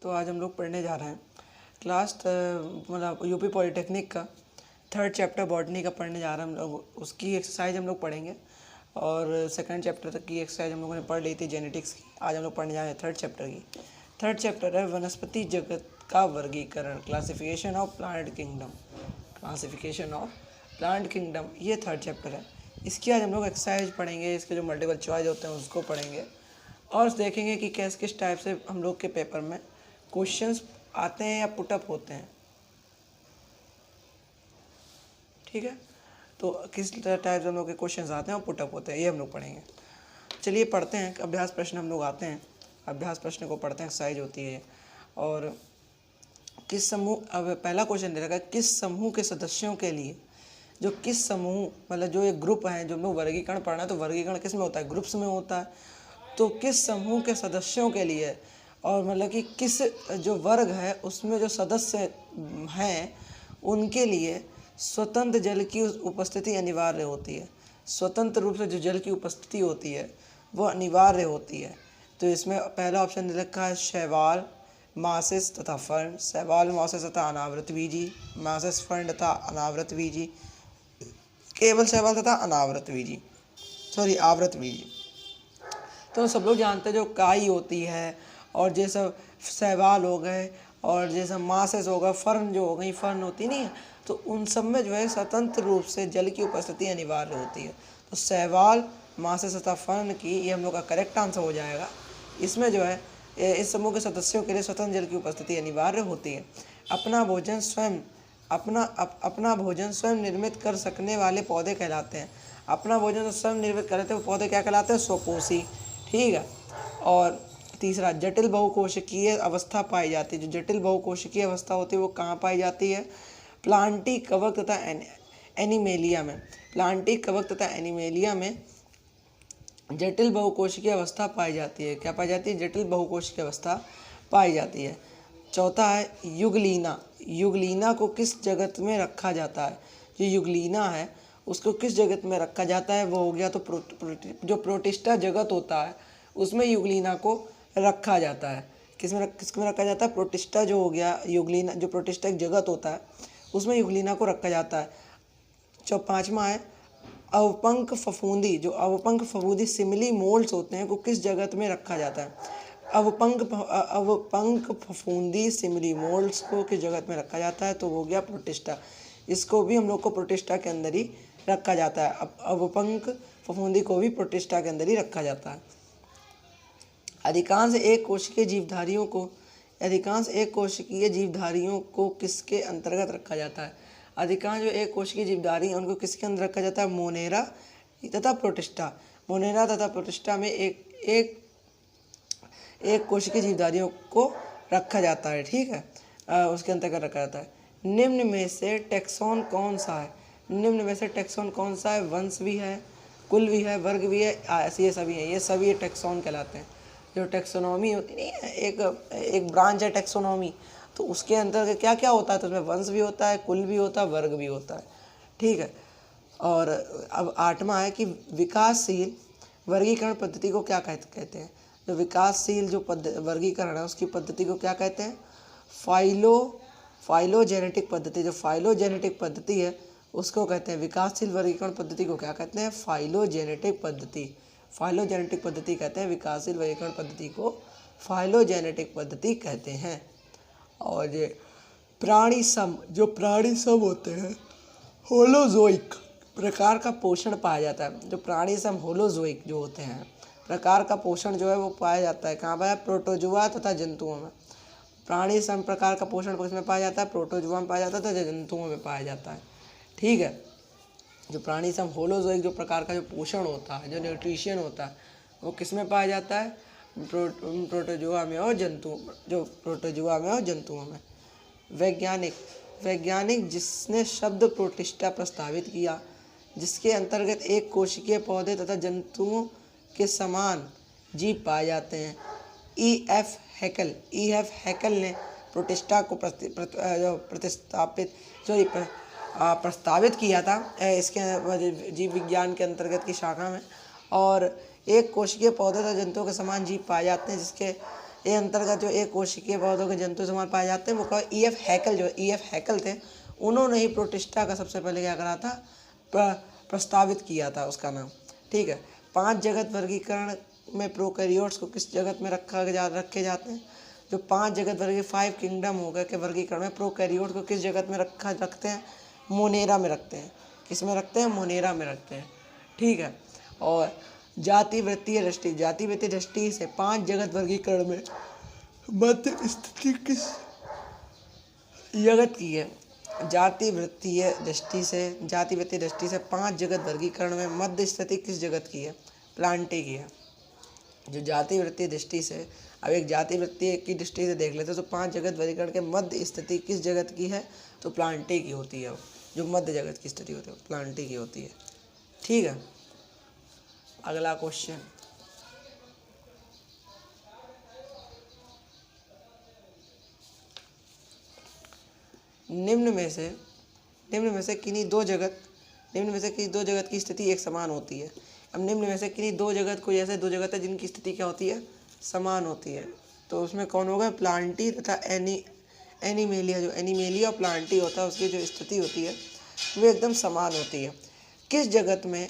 तो आज हम लोग पढ़ने जा रहे हैं क्लास मतलब यूपी पॉलिटेक्निक का 3rd चैप्टर बॉटनी का पढ़ने जा रहे हैं हम लोग। उसकी एक्सरसाइज हम लोग पढ़ेंगे और 2nd चैप्टर तक की एक्सरसाइज हम लोगों ने पढ़ ली थी जेनेटिक्स की। आज हम लोग पढ़ने जा रहे हैं 3rd चैप्टर की। 3rd चैप्टर है वनस्पति जगत का वर्गीकरण, classification of plant kingdom. Classification of plant kingdom ये 3rd चैप्टर है। इसकी आज हम लोग एक्सरसाइज पढ़ेंगे, इसके जो मल्टीपल चॉइस होते हैं उसको पढ़ेंगे और देखेंगे कि किस टाइप से हम लोग के पेपर में क्वेश्चंस आते हैं या पुटअप होते हैं। ठीक है, तो किस टाइप से हम लोग के क्वेश्चंस आते हैं और पुटअप होते हैं ये हम लोग पढ़ेंगे। चलिए पढ़ते हैं। अभ्यास प्रश्न हम लोग आते हैं, अभ्यास प्रश्न को पढ़ते हैं, एक्सरसाइज होती है। और किस समूह, अब पहला क्वेश्चन दे रखा है किस समूह के सदस्यों के लिए, जो किस समूह मतलब जो एक ग्रुप है, जो हम लोग वर्गीकरण पढ़ना है तो वर्गीकरण किस में होता है, ग्रुप्स में होता है। तो किस समूह के सदस्यों के लिए और मतलब कि किस जो वर्ग है उसमें जो सदस्य हैं उनके लिए स्वतंत्र जल की उपस्थिति अनिवार्य होती है। स्वतंत्र रूप से जो जल की उपस्थिति होती है वो अनिवार्य होती है। तो इसमें पहला ऑप्शन दे रखा है शैवाल, मासेस तथा फर्न। शैवाल, मासेस तथा अनावृत बीजी, मासेस, फर्न तथा अनावृत बीजी, केवल शैवाल तथा अनावृत बीजी, आवृत बीजी। तो सब लोग जानते हैं जो काई होती है और ये सब शैवाल हो गए और जैसा मासेस होगा, फर्न जो हो गई, फर्न होती नहीं है, तो उन सब में जो है स्वतंत्र रूप से जल की उपस्थिति अनिवार्य होती है। तो शैवाल, मासेस तथा फर्न की ये हम लोग का करेक्ट आंसर हो जाएगा। इसमें जो है इस समूह के सदस्यों के लिए स्वतंत्र जल की उपस्थिति अनिवार्य होती है। अपना भोजन स्वयं निर्मित कर सकने वाले पौधे कहलाते हैं। अपना भोजन तो स्वयं निर्मित कर लेते हैं वो पौधे क्या कहलाते हैं, स्वपोषी। ठीक है। और तीसरा, जटिल बहुकोशिकीय अवस्था पाई जाती है। जो जटिल बहुकोशिकीय अवस्था होती है वो कहाँ पाई जाती है, प्लांटी कवक तथा एनिमेलिया में। प्लांटी कवक तथा एनिमेलिया में जटिल बहुकोशिकीय अवस्था पाई जाती है। क्या पाई जाती है, जटिल बहुकोशिकीय अवस्था पाई जाती है। चौथा है युगलीना। युगलीना को किस जगत में रखा जाता है, जो युगलीना है उसको किस जगत में रखा जाता है, वो हो गया तो जो प्रोटिस्टा जगत होता है उसमें युगलीना को रखा जाता है। किसमें रखा जाता है, प्रोटिस्टा जो हो गया, युगलीना जो प्रोटिस्टा एक जगत होता है उसमें युगलीना को रखा जाता है। पाँचवा है अवपंक फफूंदी। जो अवपंक फफूंदी सिमिली मोल्ड्स होते हैं को किस जगत में रखा जाता है, अवपंक फफूंदी सिमिली मोल्ड्स को किस जगत में रखा जाता है, तो वो हो गया प्रोटिस्टा। इसको भी हम लोग को प्रोटिस्टा के अंदर ही रखा जाता है। अवपंक फफूंदी को भी प्रोटिस्टा के अंदर ही रखा जाता है। अधिकांश एक कोशिकीय जीवधारियों को किसके अंतर्गत रखा जाता है, अधिकांश जो एक कोशिकीय जीवधारी हैं उनको किसके अंदर रखा जाता है, मोनेरा तथा प्रोटिस्टा। मोनेरा तथा प्रोटिस्टा में एक कोशिकीय जीवधारियों को रखा जाता है। ठीक है, उसके अंतर्गत रखा जाता है। निम्न में से टेक्सोन कौन सा है, निम्न में से टेक्सोन कौन सा है, वंश भी है, कुल भी है, वर्ग भी है, ये सभी हैं, ये सभी टेक्सोन कहलाते हैं। जो टेक्सोनॉमी होती नहीं है, एक ब्रांच है टेक्सोनॉमी, तो उसके अंदर क्या क्या होता है, तो उसमें वंश भी होता है, कुल भी होता है, वर्ग भी होता है। ठीक है। और अब 8वां है कि विकासशील वर्गीकरण पद्धति को क्या कहते हैं। जो विकासशील जो वर्गीकरण है उसकी पद्धति को क्या कहते हैं, फाइलोजेनेटिक पद्धति। जो फाइलोजेनेटिक पद्धति है उसको कहते हैं, विकासशील वर्गीकरण पद्धति को क्या कहते हैं, फाइलोजेनेटिक पद्धति। फाइलोजेनेटिक पद्धति कहते हैं, विकासशील वर्गीकरण पद्धति को फाइलोजेनेटिक पद्धति कहते हैं। और ये प्राणी सम, जो प्राणी सम होते हैं, होलोजोइक प्रकार का पोषण पाया जाता है। जो प्राणी सम होलोजोइक जो होते हैं प्रकार का पोषण जो है वो पाया जाता है, कहाँ पाया, प्रोटोजुआ तथा जंतुओं में। प्राणी सम प्रकार का पोषण किसमें पाया जाता है, प्रोटोजुआ में पाया जाता है तथा जंतुओं में पाया जाता है। ठीक है। जो प्राणी सम होलोजोइक जो प्रकार का जो पोषण होता है, जो न्यूट्रिशन होता है, वो किस में पाया जाता है, प्रोटोजुआ में और जंतुओं में। वैज्ञानिक जिसने शब्द प्रोटिस्टा प्रस्तावित किया, जिसके अंतर्गत एक कोशिकीय पौधे तथा जंतुओं के समान जीव पाए जाते हैं, E.F. हैकेल ने प्रोटिस्टा को प्रस्तावित किया था इसके जीव विज्ञान के अंतर्गत की शाखा में। और एक कोशिकीय पौधे तथा जंतुओं के समान जीव पाए जाते हैं जिसके ये अंतर्गत जो एक कोशिकीय पौधों के जंतु समाज पाए जाते हैं वो कहा EF हैकल, जो EF हैकल थे उन्होंने ही प्रोटिस्टा का सबसे पहले क्या करा था, प्रस्तावित किया था उसका नाम। ठीक है, 5 जगत वर्गीकरण में प्रोकैरियोट्स को किस जगत में रखे जाते हैं? जो 5 जगत वर्गीकरण 5 किंगडम हो गए के वर्गीकरण में प्रोकैरियोट को किस जगत में रखते हैं? मोनेरा में रखते हैं। किस में रखते हैं? मोनेरा में रखते हैं। ठीक है, और जाति वृत्तीय दृष्टि, जाति वृत्तीय दृष्टि से 5 जगत वर्गीकरण में मध्य स्थिति किस जगत की है? जाति वृत्तीय दृष्टि से 5 जगत वर्गीकरण में मध्य स्थिति किस जगत की है? प्लांटे की है। जो जाति वृत्तीय दृष्टि से, अब एक जाति वृत्तीय की दृष्टि से देख लेते हैं तो 5 जगत वर्गीकरण के मध्य स्थिति किस जगत की है? तो प्लांटे की होती है। जो मध्य जगत की स्थिति होती है प्लांटे की होती है। ठीक है, अगला क्वेश्चन, निम्न में से किन्हीं दो जगत की स्थिति एक समान होती है। अब निम्न में से किन्हीं दो जगत, कोई ऐसे दो जगत है जिनकी स्थिति क्या होती है? समान होती है। तो उसमें कौन होगा? प्लांटी तथा एनिमेलिया। जो एनिमेलिया और प्लांटी होता है उसकी जो स्थिति होती है वो एकदम समान होती है। किस जगत में